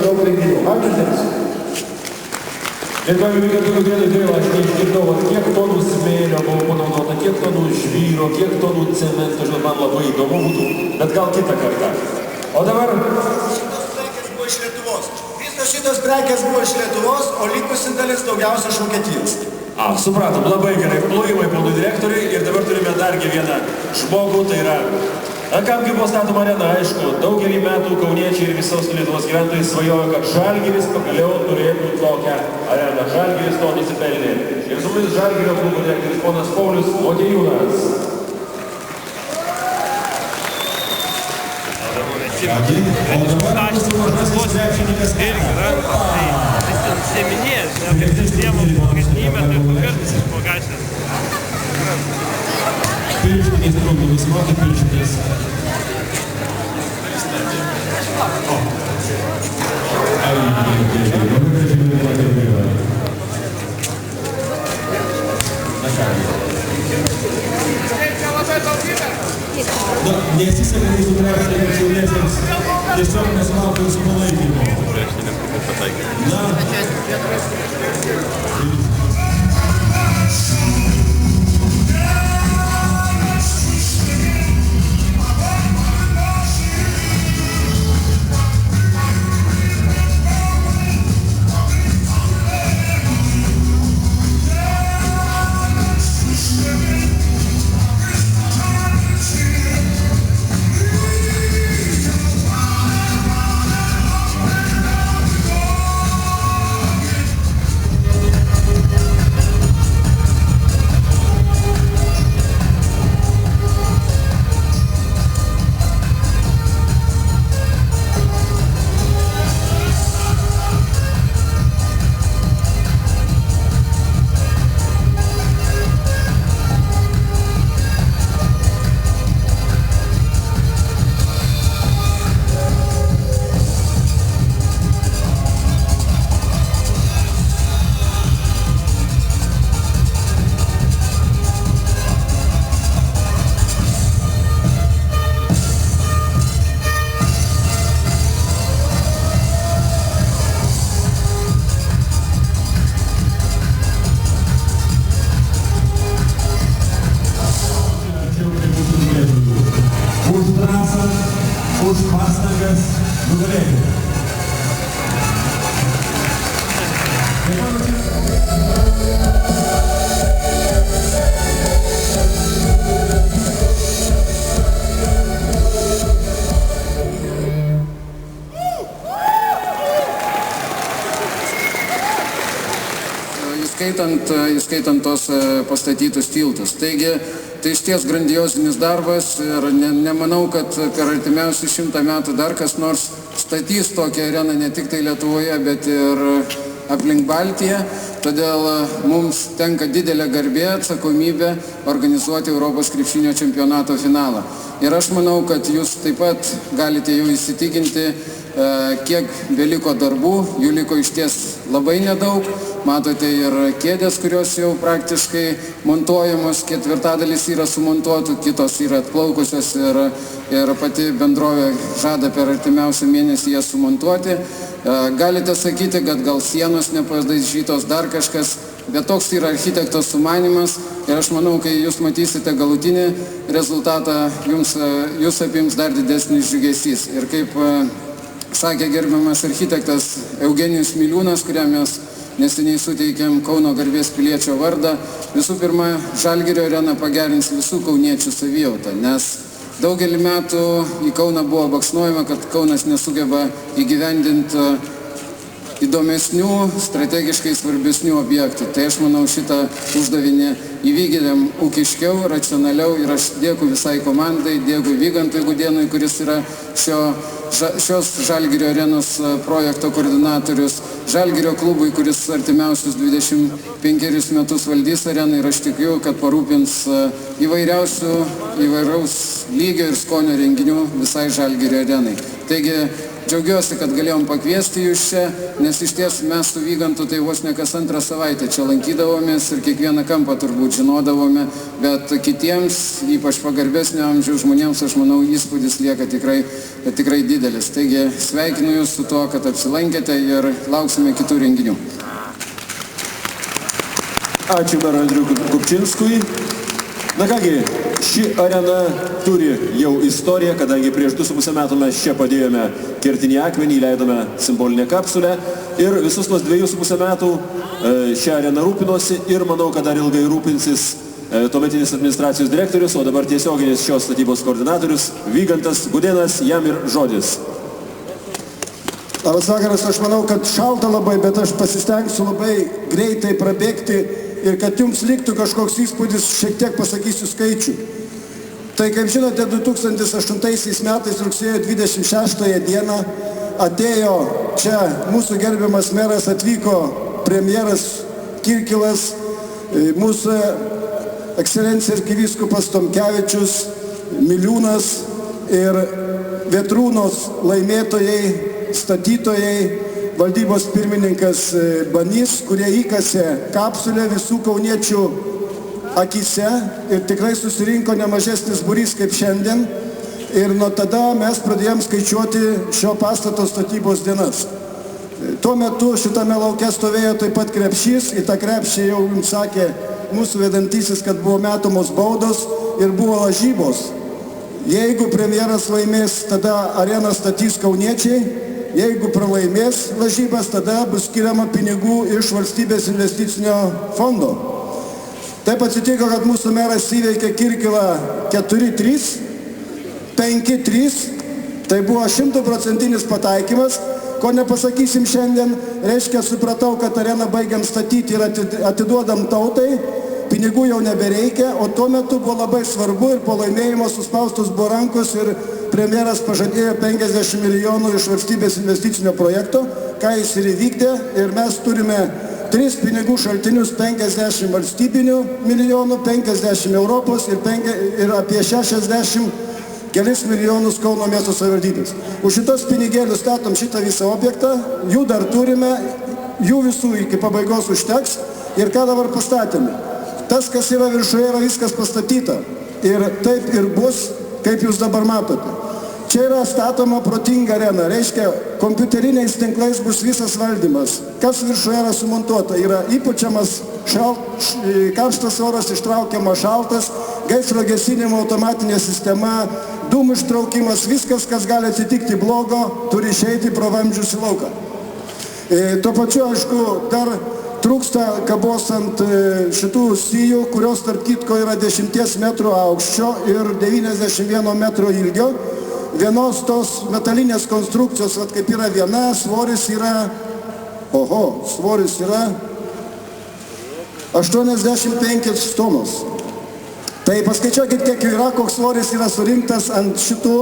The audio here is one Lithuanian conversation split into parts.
daug renginių. Ačiū dėmesį. Dėkoju, kad truputėlį gaila, aš neišgirdau, kiek tonų smėlio buvo panaudota, kiek tonų žvyro, kiek tonų cemento, žinot, man labai įdomu būtų, bet gal kitą kartą. O dabar... Šitos prekės buvo iš Lietuvos. Visos šitos prekės buvo iš Lietuvos, o likusi dalis daugiausia iš Vokietijos. Supratom, labai gerai, plojimai ponui direktoriui ir dabar turime dargi vieną žmogų, tai yra... Kam kaip buvo statoma arena, aišku, daugelį metų kauniečiai ir visos Lietuvos gyventojai svajojo, kad Žalgiris pagaliau turėtų tokią areną. Žalgiris to nusipelnė. Ir su mumis Žalgirio klubo direktorius ponas Paulius Motiejūnas. O dabar mūsų mažasis krepšininkas irgi, tai seminės, kad sistemų pagatinime, tai pagartis pagašęs. Pirštinės trumpai nusimauti pirštinės. Nesiseka mūsų krepšininkams jauniesiems tiesiog nesulaukia jūsų palaikymo. Už pastangas nugalėti. Įskaitant tos pastatytus tiltus. Taigi, tai išties grandiozinis darbas ir nemanau, kad per artimiausius 100 metų dar kas nors statys tokią areną ne tik tai Lietuvoje, bet ir aplink Baltiją. Todėl mums tenka didelė garbė, atsakomybė organizuoti Europos krepšinio čempionato finalą. Ir aš manau, kad jūs taip pat galite jau įsitikinti, kiek beliko darbų, jų liko išties labai nedaug. Matote ir kėdės, kurios jau praktiškai montuojamos, ketvirtadalis yra sumontuotų, kitos yra atplaukusios ir pati bendrovė žada per artimiausią mėnesį jas sumontuoti. Galite sakyti, kad gal sienos nepadažytos, dar kažkas, bet toks yra architekto sumanymas ir aš manau, kai jūs matysite galutinį rezultatą, jūs apims dar didesnis džiugesys. Ir kaip sakė gerbiamas architektas Eugenijus Miliūnas, kuriam mes neseniai suteikėm Kauno garbės piliečio vardą, visų pirma, Žalgirio arena pagerins visų kauniečių savijautą, nes daugelį metų į Kauną buvo baksnuojama, kad Kaunas nesugeba įgyvendinti įdomesnių, strategiškai svarbesnių objektų. Tai aš manau šitą uždavinį įvykdėm ūkiškiau, racionaliau ir aš dėkui visai komandai, dėkui Vygantui Gudėnui, kuris yra šios Žalgirio arenos projekto koordinatorius, Žalgirio klubui, kuris artimiausius 25 metus valdys areną ir aš tikiu, kad parūpins įvairaus lygio ir skonio renginių visai Žalgirio arenai. Taigi džiaugiuosi, kad galėjom pakviesti jūs čia, nes iš ties mes su Vygantu tai vos ne kas antrą savaitę čia lankydavomės ir kiekvieną kampą turbūt žinodavome, bet kitiems, ypač pagarbesnio amžiaus žmonėms, aš manau, įspūdis lieka tikrai didelis. Taigi sveikinu jūs su tuo, kad apsilankėte ir lauksime kitų renginių. Ačiū merui Andriui Kupčinskui. Na kągi, ši arena turi jau istoriją, kadangi prieš 2,5 metų mes čia padėjome kertinį akmenį, įleidome simbolinę kapsulę ir visus tos 2,5 metų šią areną rūpinosi ir manau, kad dar ilgai rūpinsis tuometinis administracijos direktorius, o dabar tiesioginis šios statybos koordinatorius Vygantas Gudėnas, jam ir žodis. Labas vakaras, aš manau, kad šalta labai, bet aš pasistengsiu labai greitai prabėgti ir kad jums liktų kažkoks įspūdis, šiek tiek pasakysiu skaičių. Tai, kaip žinote, 2008 metais rugsėjo 26 dieną atėjo čia mūsų gerbiamas meras, atvyko premjeras Kirkilas, mūsų ekscelencija arkivyskupas Tomkevičius, Miliūnas ir Vėtrūnos laimėtojai, statytojai, valdybos pirmininkas Banys, kurie įkasė kapsulę visų kauniečių akise ir tikrai susirinko nemažesnis būrys kaip šiandien. Ir nuo tada mes pradėjom skaičiuoti šio pastato statybos dienas. Tuo metu šitame lauke stovėjo taip pat krepšys, į tą krepšį jau jums sakė mūsų vedantysis, kad buvo metomos baudos ir buvo lažybos. Jeigu premjeras laimės, tada areną statys kauniečiai. Jeigu pralaimės lažybas, tada bus skiriama pinigų iš valstybės investicinio fondo. Taip atsitiko, kad mūsų meras įveikė Kirkilą 4-3, 5-3. Tai buvo 100% pataikymas, ko nepasakysim šiandien. Reiškia, supratau, kad areną baigiam statyti ir atiduodam tautai. Pinigų jau nebereikia, o tuo metu buvo labai svarbu ir po laimėjimo suspaustos buvo rankos ir premjeras pažadėjo 50 milijonų iš valstybės investicinio projekto, ką jis ir įvykdė, ir mes turime 3 pinigų šaltinius, 50 valstybinių milijonų, 50 Europos ir apie 60 kelis milijonus Kauno miesto savivaldybės. Už šitos pinigėlius statom šitą visą objektą, jų dar turime, jų visų iki pabaigos užteks ir ką dabar pastatėme. Tas, kas yra viršuje, yra viskas pastatyta. Ir taip ir bus, kaip jūs dabar matote. Čia yra statoma protinga arena. Reiškia, kompiuteriniais tinklais bus visas valdymas. Kas viršuje yra sumontuota? Yra įpučiamas karštas oras, ištraukiamas šaltas, gaisro gesinimo automatinė sistema, dūmų ištraukimas, viskas, kas gali atsitikti blogo, turi išeiti pro vamzdžius į lauką. Tuo pačiu, aišku, dar trūksta kabos ant šitų sijų, kurios tarp kitko yra 10 metrų aukščio ir 91 metro ilgio. Vienos tos metalinės konstrukcijos, kaip yra viena, svoris yra 85 tonos. Tai paskaičiuokit, kiek yra, koks svoris yra surinktas ant šitų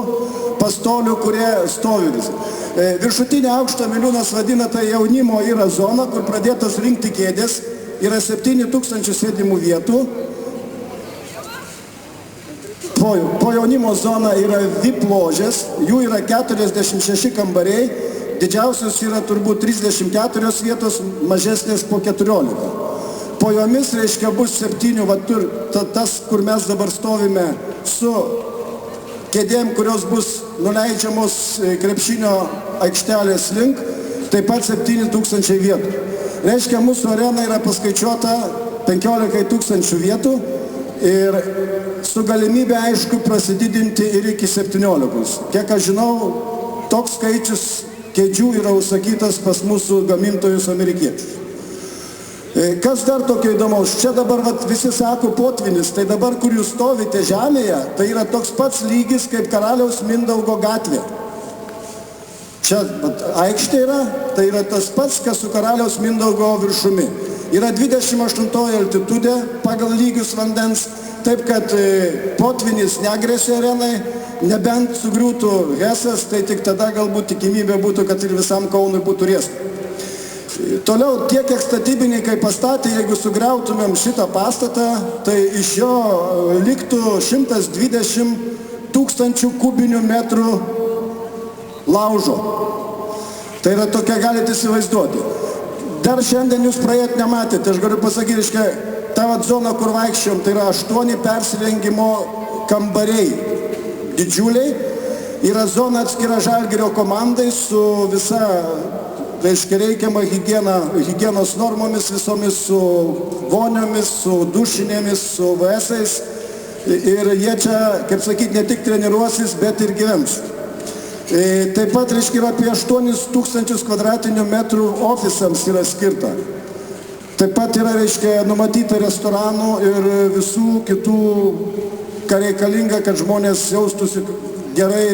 pastolių, kurie stovi vis. Viršutinė aukštą Miliūnas vadina, tai jaunimo yra zona, kur pradėtos rinkti kėdės, yra 7000 sėdimų vietų. Po jaunimo zona yra VIP ložės, jų yra 46 kambariai, didžiausios yra turbūt 34 vietos, mažesnės po 14. Po jomis, reiškia, bus 7, tas, kur mes dabar stovime su kėdėm, kurios bus nuleidžiamos krepšinio aikštelės link, taip pat 7000 vietų. Reiškia, mūsų arena yra paskaičiuota 15 000 vietų ir su galimybė, aišku, prasididinti ir iki 17. Kiek aš žinau, toks skaičius kėdžių yra užsakytas pas mūsų gamintojus amerikiečius. Kas dar tokio įdomaus? Čia dabar visi sako potvinis, tai dabar, kur jūs stovite žemėje, tai yra toks pats lygis kaip Karaliaus Mindaugo gatvė. Čia aikštė yra, tai yra tas pats, kas su Karaliaus Mindaugo viršumi. Yra 28 altitudė pagal lygius vandens, taip kad potvinis negresia arenai, nebent sugriūtų Hesas, tai tik tada galbūt tikimybė būtų, kad ir visam Kaunui būtų riesta. Toliau, tiek, kiek statybininkai pastatė, jeigu sugriautumėm šitą pastatą, tai iš jo liktų 120 000 kubinių metrų laužo. Tai yra tokia, galite įsivaizduoti. Dar šiandien jūs praėjot nematėte, aš galiu pasakyti, reiškia, ta zona, kur vaikščiom, tai yra 8 persirengimo kambariai didžiuliai. Yra zona atskira Žalgirio komandai su visa, reiškia, reikiama higienos normomis, visomis su voniomis, su dušinėmis, su VS-ais. Ir jie čia, kaip sakyti, ne tik treniruosis, bet ir gyvens. Taip pat, reiškia, yra apie 8000 kvadratinių metrų ofisams yra skirta. Taip pat yra, reiškia, numatyta restoranų ir visų kitų, ką reikalinga, kad žmonės jaustųsi gerai.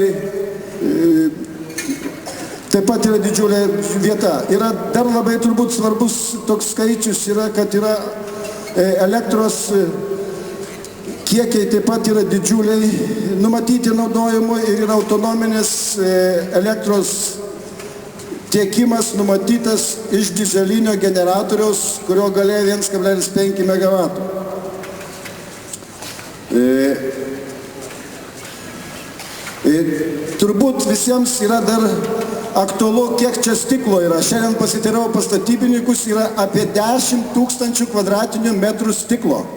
Taip pat yra didžiulė vieta. Yra dar labai turbūt svarbus toks skaičius, yra, kad yra elektros kiekiai taip pat yra didžiuliai numatyti naudojimui ir yra autonominės elektros tiekimas numatytas iš dizelinio generatoriaus, kurio galia 1,5 MW. Turbūt visiems yra dar aktualu, kiek čia stiklo yra. Šiandien pasiteirau pas statybininkus, yra apie 10 000 kvadratinių metrų stiklo.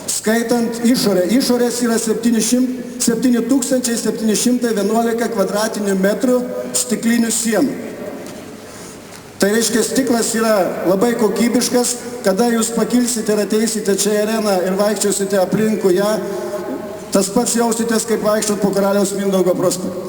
Skaitant išorę. Išorės yra 7711 kvadratinių metrų stiklinių sienų. Tai reiškia, stiklas yra labai kokybiškas. Kada jūs pakilsite ir ateisite čia į areną ir vaikščiosite aplinkui ją, tas pats jausitės, kaip vaikščiot po Karaliaus Mindaugo prospektą.